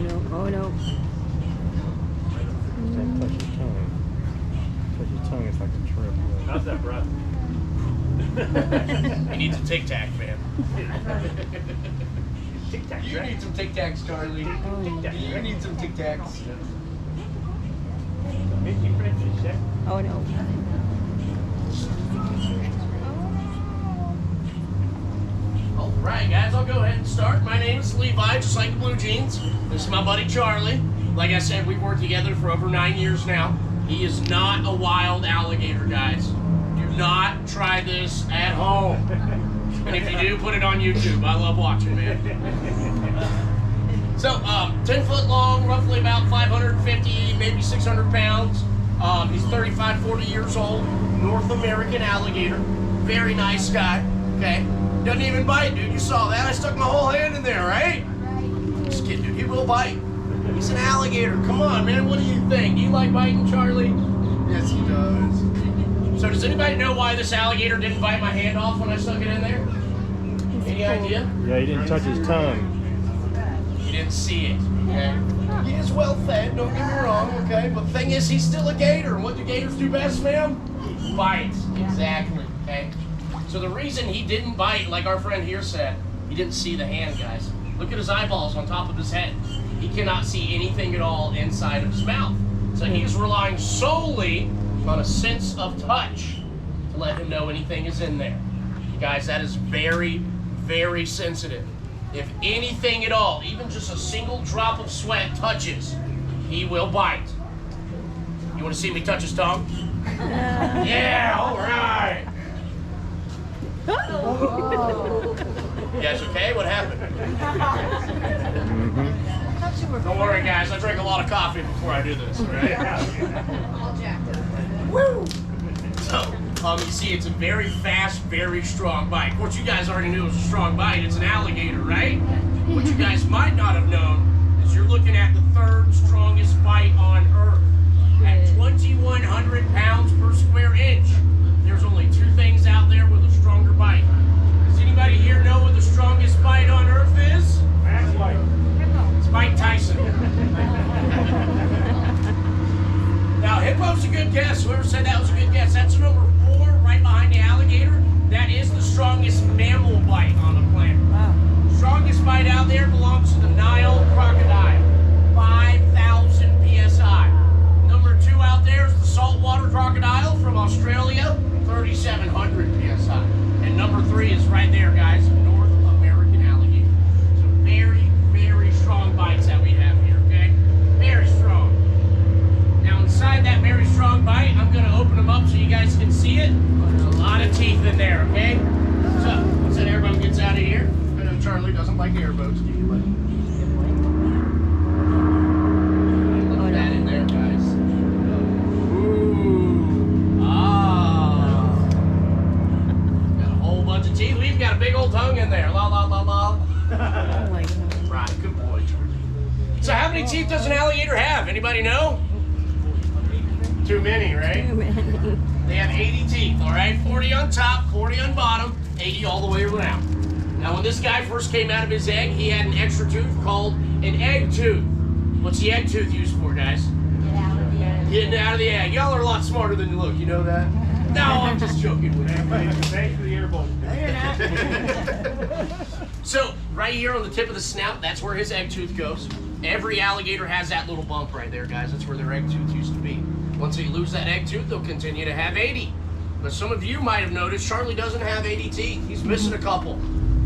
no, oh no. Don't touch your tongue. Touch your tongue, it's like a trip. How's that breath? He needs a Tic Tac, man. Tic Tac. You need some Tic Tacs, Charlie. You need some Tic Tacs. Mickey French's, yeah. Oh no. Alright guys, I'll go ahead and start. My name is Levi, just like the blue jeans. This is my buddy Charlie. Like I said, we've worked together for over 9 years now. He is not a wild alligator, guys. Do not try this at home. And if you do, put it on YouTube. I love watching, man. So, 10 foot long, roughly about 550, maybe 600 pounds. He's 35, 40 years old. North American alligator. Very nice guy, okay? Doesn't even bite, dude. You saw that? I stuck my whole hand in there, right? Just kidding, dude. He will bite. He's an alligator. Come on, man. What do you think? Do you like biting, Charlie? Yes, he does. So does anybody know why this alligator didn't bite my hand off when I stuck it in there? Any idea? Yeah, he didn't touch his tongue. You didn't see it, okay? He is well fed, don't get me wrong, okay? But the thing is, he's still a gator. What do gators do best, ma'am? Bite. Exactly, okay? So the reason he didn't bite, like our friend here said, he didn't see the hand, guys. Look at his eyeballs on top of his head. He cannot see anything at all inside of his mouth. So he's relying solely on a sense of touch to let him know anything is in there. You guys, that is very, very sensitive. If anything at all, even just a single drop of sweat touches, he will bite. You want to see me touch his tongue? Yeah, all right. You guys okay? What happened? Don't worry, guys. I drink a lot of coffee before I do this, right? Woo! So, you see, it's a very fast, very strong bite. Of course, you guys already knew it was a strong bite. It's an alligator, right? What you guys might not have known is you're looking at the third strongest bite on Earth. At 2,100 pounds per square inch. There's only two things out there with a stronger bite. Does anybody here know what the strongest bite on Earth is? It's Mike Tyson. Now, hippo's a good guess. Whoever said that was a good guess. That's number 4, right behind the alligator. That is the strongest mammal bite on the planet. Wow. Strongest bite out there belongs to the Nile crocodile. 5,000 psi. Number 2 out there is the saltwater crocodile from Australia. 3,700 psi. And number 3 is right there, guys. North American alligator. So very, very strong bites that we have here, okay? Very strong. Now inside that very strong bite, I'm going to open them up so you guys can see it. There's a lot of teeth in there, okay? So, once that airboat gets out of here, I know Charlie doesn't like airboats, do you, buddy? Look at that in there, guys. Ooh. Ah. Got a whole bunch of teeth. We've got a big old tongue in there. La, la, la, la. Oh my God. Right, good boy, Charlie. So how many teeth does an alligator have? Anybody know? Too many, right? Too many. They have 80 teeth, all right? 40 on top, 40 on bottom, 80 all the way around. Now, when this guy first came out of his egg, he had an extra tooth called an egg tooth. What's the egg tooth used for, guys? Get out of the egg. Getting out of the egg. Y'all are a lot smarter than you look, you know that? No, I'm just joking with you. Thanks for the airboat. So, right here on the tip of the snout, that's where his egg tooth goes. Every alligator has that little bump right there, guys. That's where their egg tooth used to be. Once they lose that egg tooth, they'll continue to have 80. But some of you might have noticed Charlie doesn't have 80 teeth. He's missing a couple.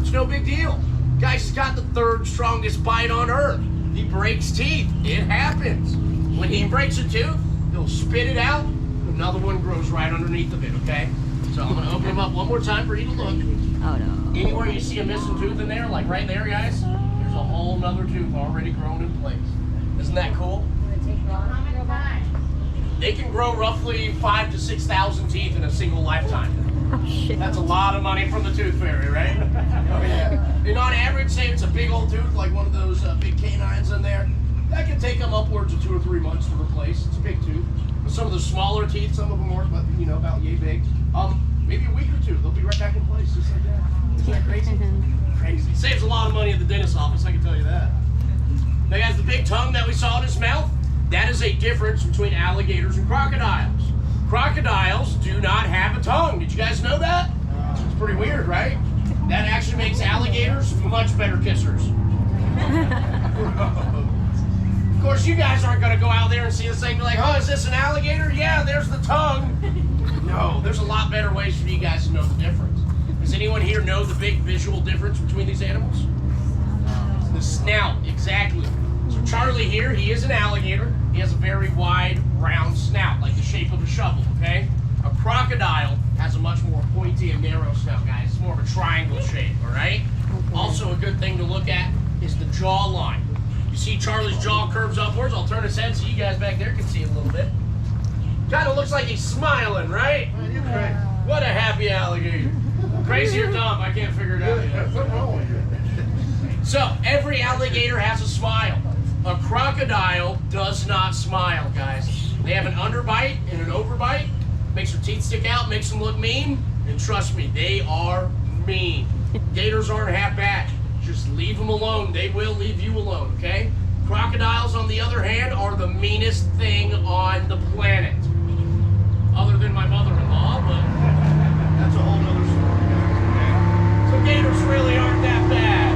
It's no big deal. Guys, he's got the 3rd strongest bite on Earth. He breaks teeth. It happens. When he breaks a tooth, he'll spit it out. Another one grows right underneath of it, okay? So I'm going to open him up one more time for you to look. Oh no. Anywhere you see a missing tooth in there, like right there, guys, there's a whole nother tooth already grown in place. Isn't that cool? They can grow roughly 5,000 to 6,000 teeth in a single lifetime. Oh shit. That's a lot of money from the tooth fairy, right? Oh yeah. And on average, say it's a big old tooth, like one of those big canines in there, that can take them upwards of 2 or 3 months to replace. It's a big tooth. But some of the smaller teeth, some of them are, about yay big. Maybe a week or 2, they'll be right back in place, just like that. Isn't that crazy? Crazy. Saves a lot of money at the dentist's office, I can tell you that. Now guys, the big big tongue that we saw in his mouth, that is a difference between alligators and crocodiles. Crocodiles do not have a tongue. Did you guys know that? It's pretty weird, right? That actually makes alligators much better kissers. Of course, you guys aren't going to go out there and see this thing and be like, oh, is this an alligator? Yeah, there's the tongue. No, there's a lot better ways for you guys to know the difference. Does anyone here know the big visual difference between these animals? The snout, exactly. So Charlie here, he is an alligator. He has a very wide, round snout, like the shape of a shovel, okay? A crocodile has a much more pointy and narrow snout, guys. It's more of a triangle shape, all right? Okay. Also, a good thing to look at is the jawline. You see Charlie's jaw curves upwards. I'll turn his head so you guys back there can see it a little bit. Kind of looks like he's smiling, right? You're crazy. What a happy alligator. Crazy or dumb, I can't figure it out yet. What's wrong with you? So, every alligator has a smile. A crocodile does not smile, guys. They have an underbite and an overbite. Makes their teeth stick out, makes them look mean. And trust me, they are mean. Gators aren't half bad. Just leave them alone. They will leave you alone, okay? Crocodiles, on the other hand, are the meanest thing on the planet. Other than my mother-in-law, but that's a whole other story. Okay? So gators really aren't that bad.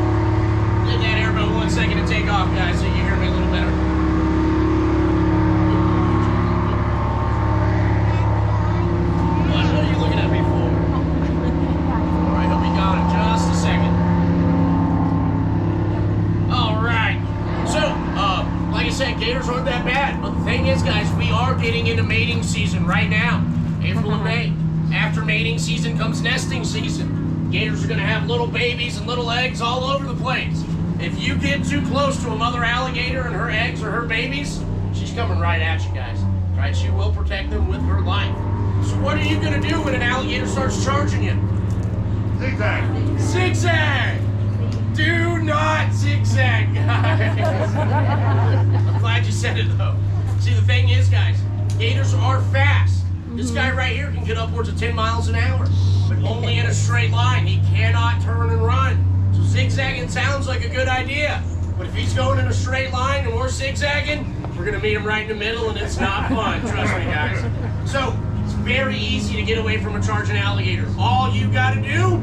Give that airboat 1 second to take off, guys, so you hear me a little better. What are you looking at me for? All right, he'll be gone in just a second. All right. So, like I said, gators aren't that bad. But the thing is, guys, we are getting into mating season right now. April and May. After mating season comes nesting season. Gators are going to have little babies and little eggs all over the place. If you get too close to a mother alligator and her eggs or her babies, she's coming right at you guys. Right? She will protect them with her life. So what are you going to do when an alligator starts charging you? Zigzag. Zigzag! Do not zigzag, guys. I'm glad you said it, though. See, the thing is, guys, gators are fast. This guy right here can get upwards of 10 miles an hour, but only in a straight line. He cannot turn and run. So zigzagging sounds like a good idea, but if he's going in a straight line and we're zigzagging, we're going to meet him right in the middle, and it's not fun, trust me, guys. So it's very easy to get away from a charging alligator. All you got to do,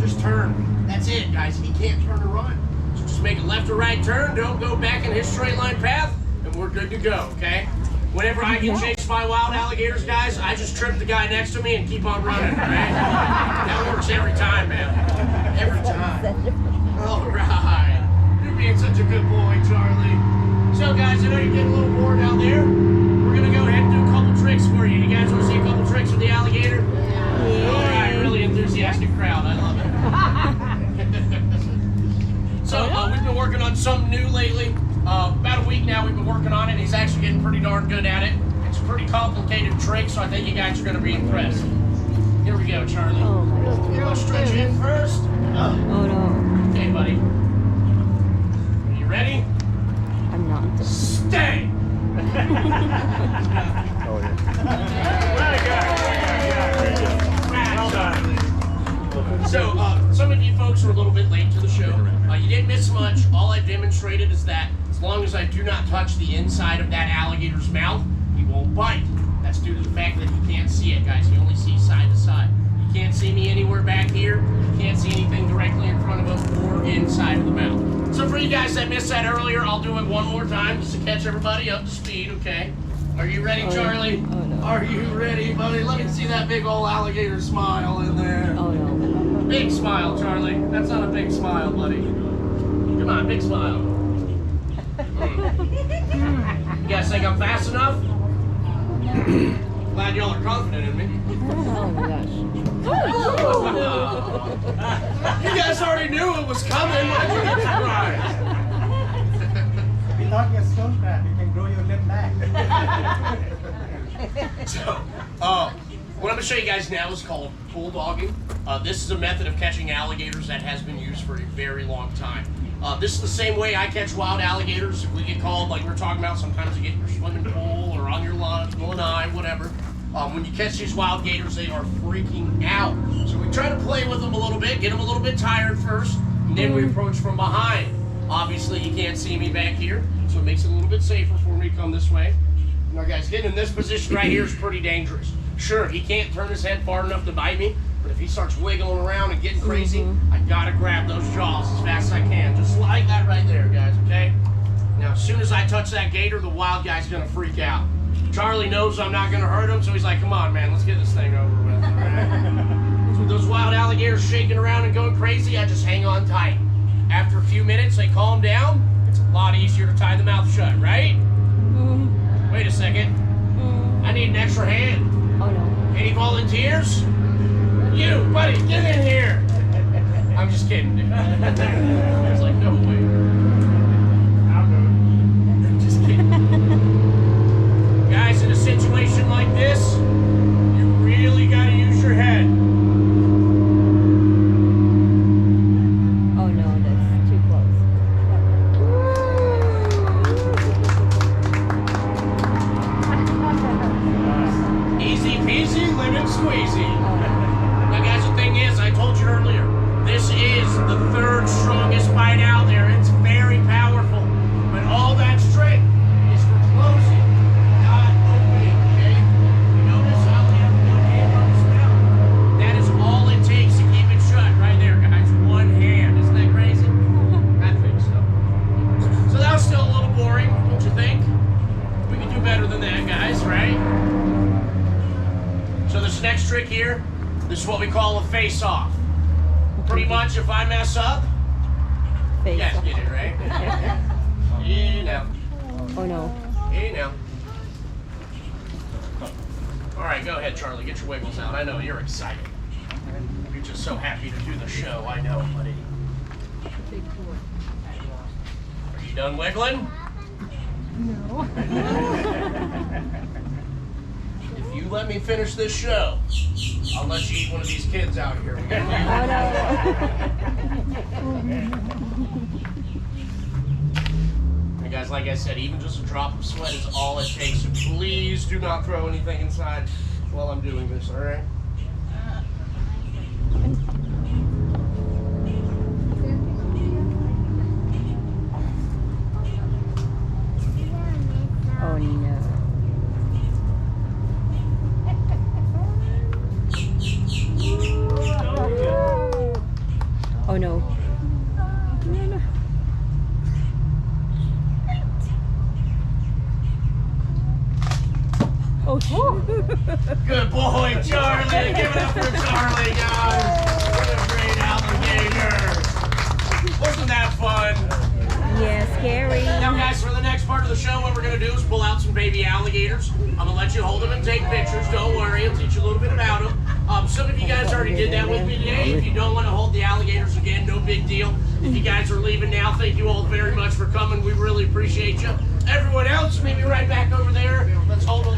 just turn. That's it, guys. He can't turn and run. So just make a left or right turn. Don't go back in his straight line path, and we're good to go, okay? Whenever I get chased by wild alligators, guys, I just trip the guy next to me and keep on running, right? That works every time, man. Every time. All right. You're being such a good boy, Charlie. So, guys, I know you're getting a little bored out there. We're going to go ahead and do a couple tricks for you. You guys want to see a couple tricks with the alligator? Yeah. All right. Really enthusiastic crowd. I love it. So, we've been working on something new lately. About a week now we've been working on it. He's actually getting pretty darn good at it. It's a pretty complicated trick, so I think you guys are going to be impressed. Here we go, Charlie. Oh my God. You're going to stretch in first. Oh no. Okay, buddy. Are you ready? I'm not. Stay! Oh, yeah. Well done. So, some of you folks were a little bit late to the show. You didn't miss much. All I demonstrated is that as long as I do not touch the inside of that alligator's mouth, he won't bite. That's due to the fact that he can't see it, guys. He only sees side to side. You can't see me anywhere back here. You can't see anything directly in front of him or inside of the mouth. So for you guys that missed that earlier, I'll do it one more time just to catch everybody up to speed, okay? Are you ready, Charlie? Oh, no. Are you ready, buddy? Let me see that big old alligator smile in there. Oh no. Big smile, Charlie. That's not a big smile, buddy. Come on, big smile. You guys think I'm fast enough? Glad y'all are confident in me. Oh my gosh. You guys already knew it was coming. Why did you get surprised? We thought you're stone crab. You can grow your limb back. So, what I'm going to show you guys now is called bulldogging. This is a method of catching alligators that has been used for a very long time. This is the same way I catch wild alligators. If we get called, like we were talking about, sometimes you get in your swimming pool or on your lanai, whatever. When you catch these wild gators, they are freaking out. So we try to play with them a little bit, get them a little bit tired first, and then we approach from behind. Obviously, you can't see me back here, so so it makes it a little bit safer for me to come this way. Now guys, getting in this position right here is pretty dangerous. Sure, he can't turn his head far enough to bite me, but if he starts wiggling around and getting crazy, I gotta grab those jaws as fast as I can. Just like that right there, guys, okay? Now, as soon as I touch that gator, the wild guy's gonna freak out. Charlie knows I'm not gonna hurt him, so he's like, come on, man, let's get this thing over with. So with those wild alligators shaking around and going crazy, I just hang on tight. After a few minutes, they calm down. It's a lot easier to tie the mouth shut, right? Wait a second. I need an extra hand. Oh no. Any volunteers? You, buddy, get in here. I'm just kidding, dude. I was like, no way. I'm just kidding. Guys, in a situation like this, you really gotta use your head. Oh no, that's too close. Easy peasy, lemon squeezy. Now guys, the thing is, I told you earlier, this is the third strongest bite out there. It's very powerful, but all that strength is for closing, not opening, okay? You notice how we have one hand on the snout? That is all it takes to keep it shut right there, guys. One hand. Isn't that crazy? I think so. So that was still a little boring, don't you think? We can do better than that, guys, right? So this next trick here, this is what we call a face-off. Pretty much, if I mess up, you guys get it, right? You know. Oh no. You know. All right, go ahead, Charlie. Get your wiggles out. I know you're excited. You're just so happy to do the show. I know, buddy. Are you done wiggling? No. If you let me finish this show, I'll let you eat one of these kids out here. Oh no. And guys, like I said, even just a drop of sweat is all it takes. So please do not throw anything inside while I'm doing this, all right? Oh no. Oh no. Oh, Good boy, Charlie. Give it up for Charlie, guys. What a great alligator. Wasn't that fun? yeah, scary. Now, guys, for the next part of the show, what we're going to do is pull out some baby alligators. I'm going to let you hold them and take pictures. Don't worry. I'll teach you a little bit about them. Some of you guys already did that with me today. If you don't want to hold the alligators again, no big deal. If you guys are leaving now, thank you all very much for coming. We really appreciate you. Everyone else, maybe right back over there. Let's hold a